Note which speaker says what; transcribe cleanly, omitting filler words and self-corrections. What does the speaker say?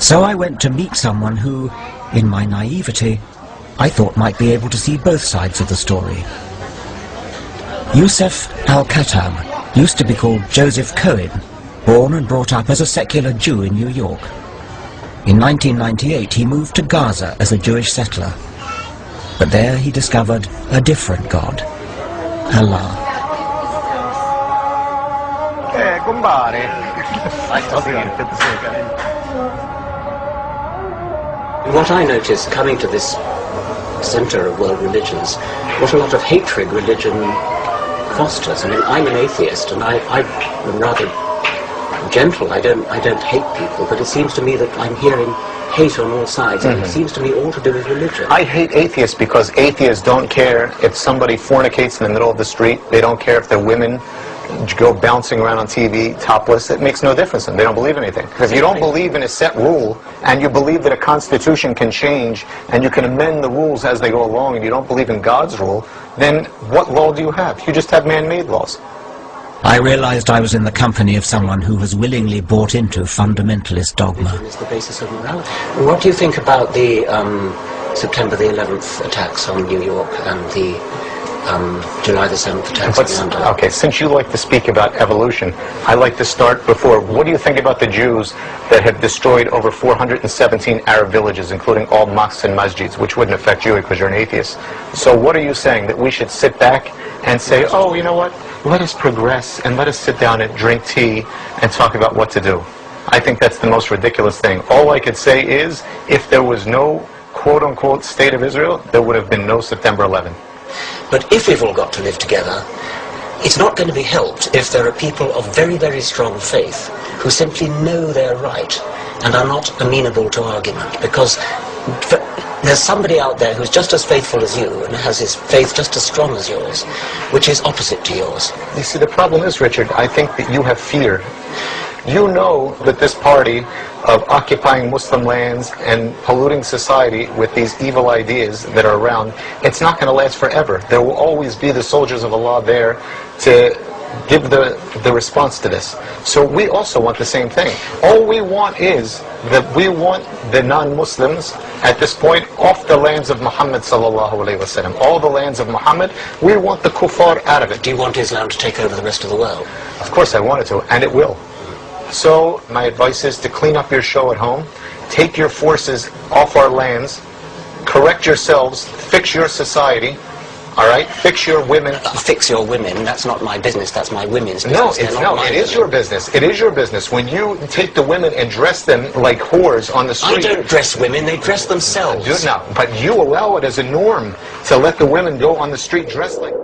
Speaker 1: So I went to meet someone who, in my naivety, I thought might be able to see both sides of the story. Yusuf al-Khattab used to be called Joseph Cohen, born and brought up as a secular Jew in New York. In 1998 he moved to Gaza as a Jewish settler. But there he discovered a different God, Allah.
Speaker 2: What I noticed coming to this center of world religions, what a lot of hatred religion fosters. I mean, I'm an atheist and I'm rather gentle. I don't hate people, but it seems to me that I'm hearing hate on all sides, and it seems to me all to do with religion.
Speaker 3: I hate atheists because atheists don't care if somebody fornicates in the middle of the street. They don't care if they're women go bouncing around on TV topless. It makes no difference to them. They don't believe in anything. If you don't believe in a set rule, and you believe that a constitution can change, and you can amend the rules as they go along, and you don't believe in God's rule, then what law do you have? You just have man-made laws.
Speaker 1: I realized I was in the company of someone who has willingly bought into fundamentalist dogma.
Speaker 2: Is the basis of morality. What do you think about the September the 11th attacks on New York and the July the 7th attacks in London?
Speaker 3: Okay, since you like to speak about evolution, I like to start before. What do you think about the Jews that have destroyed over 417 Arab villages, including all mosques and masjids, which wouldn't affect you because you're an atheist? So what are you saying, that we should sit back and say, oh, you know what, let us progress and let us sit down and drink tea and talk about what to do? I think that's the most ridiculous thing. All I could say is, if there was no quote-unquote state of Israel, there would have been no September 11th.
Speaker 2: But if we've all got to live together, it's not going to be helped if there are people of very, very strong faith who simply know they're right and are not amenable to argument, because there's somebody out there who's just as faithful as you and has his faith just as strong as yours, which is opposite to yours.
Speaker 3: You see, the problem is, Richard, I think that you have fear. You know that this party of occupying Muslim lands and polluting society with these evil ideas that are around, it's not going to last forever. There will always be the soldiers of Allah there to give the response to this. So we also want the same thing. All we want is that we want the non-Muslims at this point off the lands of Muhammad sallallahu alaihi wasallam. All the lands of Muhammad, we want the kuffar out of it.
Speaker 2: Do you want Islam to take over the rest of the world?
Speaker 3: Of course I want it to, and it will. So my advice is to clean up your show at home, take your forces off our lands, correct yourselves, fix your society, all right? Fix your women.
Speaker 2: Fix your women, that's not my business, that's my women's business.
Speaker 3: No, it is your business. It is your business. When you take the women and dress them like whores on the street.
Speaker 2: I don't dress women, they dress themselves.
Speaker 3: But you allow it as a norm to let the women go on the street dressed like...